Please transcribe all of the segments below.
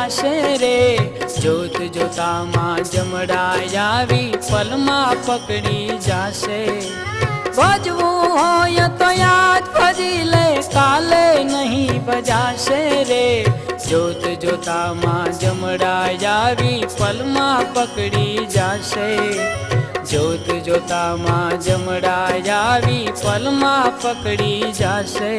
જાશે રે જોત જોતામાં જમડાઈ આવી પલમાં પકડી જાશે ભજવું હોય તો યાદ ભજી લે કાલે નહીં ભજાશે રે જોત જોતામાં જમડાઈ આવી પલમાં પકડી જાશે જોત જોતામાં જમડાઈ આવી પલમાં પકડી જાશે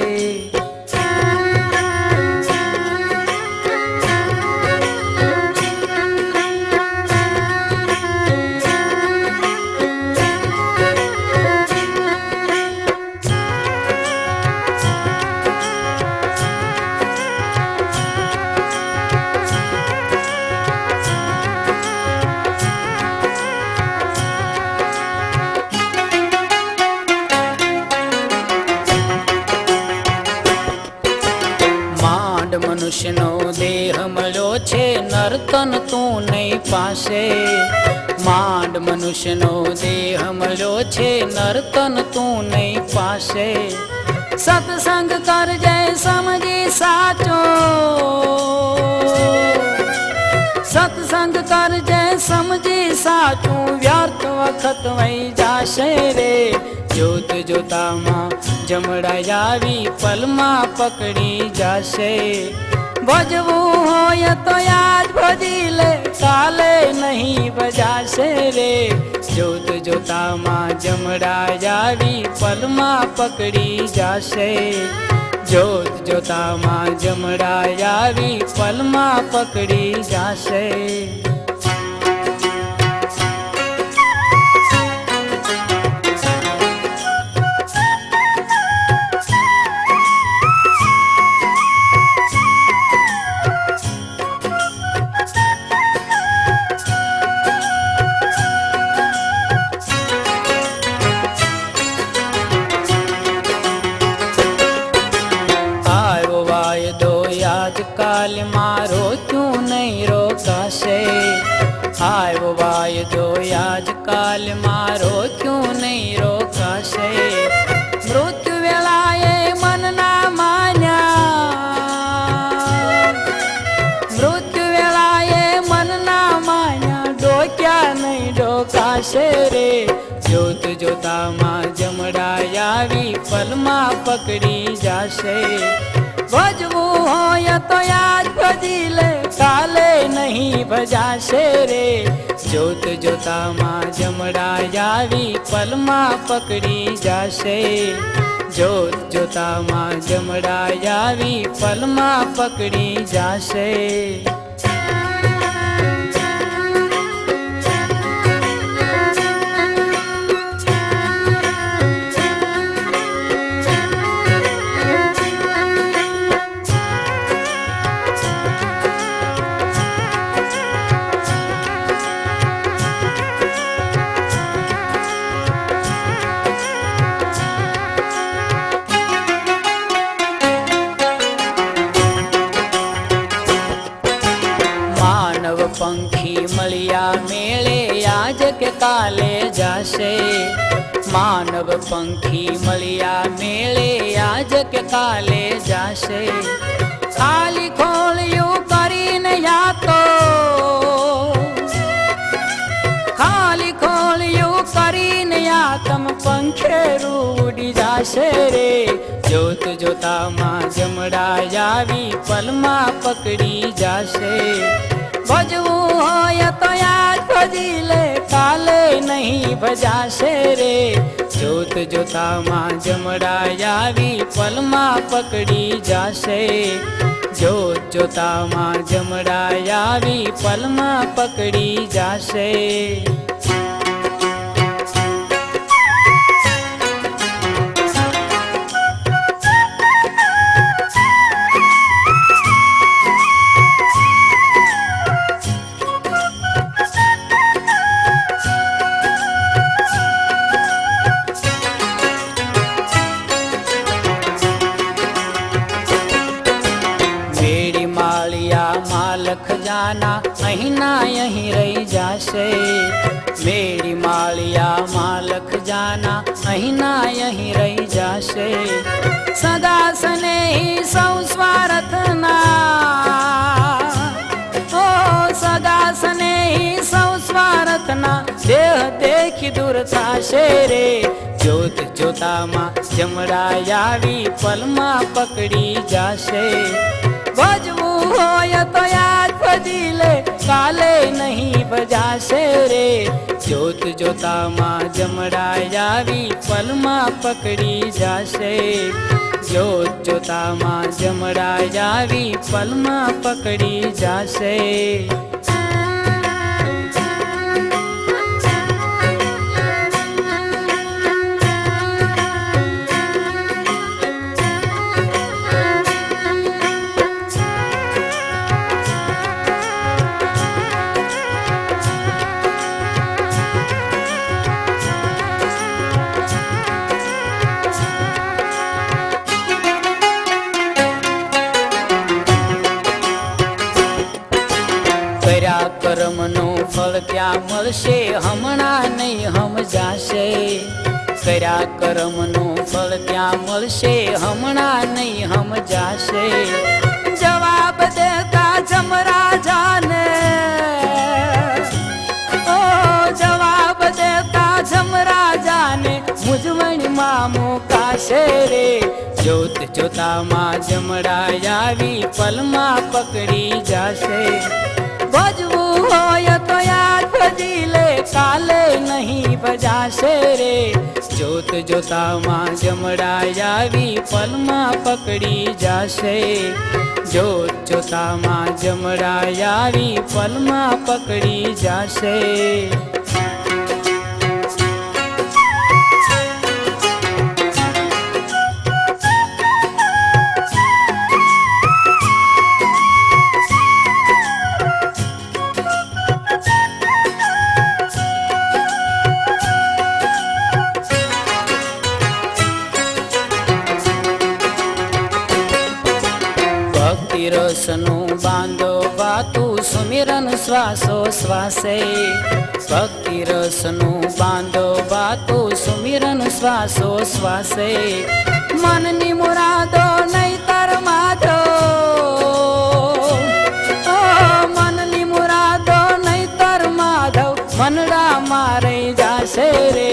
મનુષ્યનો દેહ મળ્યો છે નર્તન તું નહીં પાસે માંડ મનુષ્યનો દેહ મળ્યો છે નર્તન તું નહીં પાસે સત્સંગ કરજે સમજી સાચો સત્સંગ કરજે સમજી સાચું વ્યર્થ વખત વહી જાશે રે જોત જોતામાં જમડાઈ આવી પલમાં પકડી જાશે ભજવું હોય તો યાદ ભજી લે કાલે નહીં ભજાશે રે જોત જોતામાં જમડાઈ આવી પલમાં પકડી જાશે જોત જોતામાં જમડાઈ આવી પલમાં પકડી જાશે આજકાલ મારો ક્યું નહીં રોકાશે આવ્યો વાયદો આજકાલ મારો ક્યું નહીં રોકાશે મૃત્યુ વેળાએ મનના માન્યા મૃત્યુ વેળાએ મનના માન્યા ડોક્યા નહીં ડોકાશે રે જોત જોતામાં જમડાઈ આવી પલમાં પકડી જાશે ભજવું હોય તો યાદ ભજી લે કાલે નહીં ભજાશે રે જોત જોતામાં જમડાઈ આવી પલમાં પકડી જાશે જોત જોતામાં જમડાઈ આવી પલમાં પકડી જાશે પંખી મળ્યા મેળે આજ કે કાલે જાશે માનવ પંખી મળ્યા મેળે આજ કે કાલે જાશે ખાલી ખોળ્યું કરીને યાતો ખાલી ખોળ્યું કરીને યાતમ પંખેરું ઉડી જાશે રે જોત જોતામાં જમડાઈ આવી પલમાં પકડી જાશે ભજવું હોય તો યાદ ભજી લે કાલે નહીં ભજાશે રે જોત જોતામાં જમડાઈ આવી પલમાં પકડી જાશે જોત જોતામાં જમડાઈ આવી પલમાં પકડી જાશે ખજાના અહીં ના અહીં રહી જાશે મેરી માળિયા માલ ખજાના અહીં ના અહીં રહી જાશે સદા સ્નેહી સૌ સ્વાર્થના દુઃખ દૂર થાશે રે જોત જોતામાં જમરાય આવી પલમાં પકડી જાશે ભજવું હોય તો યાદ ભજી લે કાલે નહીં ભજાશે રે જોત જોતામાં જમરાય આવી પલમાં પકડી જાશે જોત જોતામાં જમરાય આવી પલમાં પકડી જાશે કર્યા કર્મનું ફળ ક્યાં મળશે હમણાં નહીં સમજાશે કર્યા કર્મનું ફળ ક્યાં મળશે હમણાં નહીં સમજાશે જવાબ દેતા જમરાજાને ઓ જવાબ દેતા જમરાજાને મૂંઝવણમાં મુકાશે રે જોત જોતામાં જમરાય આવી પલમાં પકડી જાશે ભજવું હોય તો યાદ ભજી લે કાલે નહીં ભજાશે રે જોત જોતામાં જમરાય આવી પલમાં પકડી જાશે જોત જોતામાં જમરાય આવી પલમાં પકડી જાશે ભક્તિ રસનું બાંધો વાતું સુમિરન શ્વાસો શ્વાસે ભક્તિ રસનું બાંધો વાતું સુમિરન શ્વાસો શ્વાસે મનની મુરાદો નહીતર માધો મનની મુરાદો નહીતર માધવ મનડા મારે જાશે રે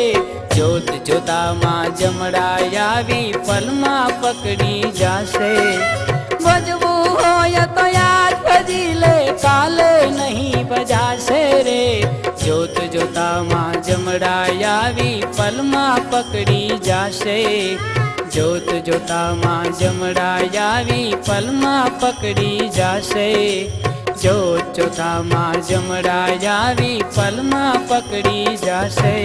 જોત જોતામાં જમરાય આવી પલમાં પકડી જાશે ભજવું હોય તો યાદ ભજી લે કાલે નહીં ભજાશે રે જોત જોતામાં જમરાય આવી પલમાં પકડી જાશે જોત જોતામાં જમરાય આવી પલમાં પકડી જાશે જોત જોતામાં જમરાય આવી પલમાં પકડી જાશે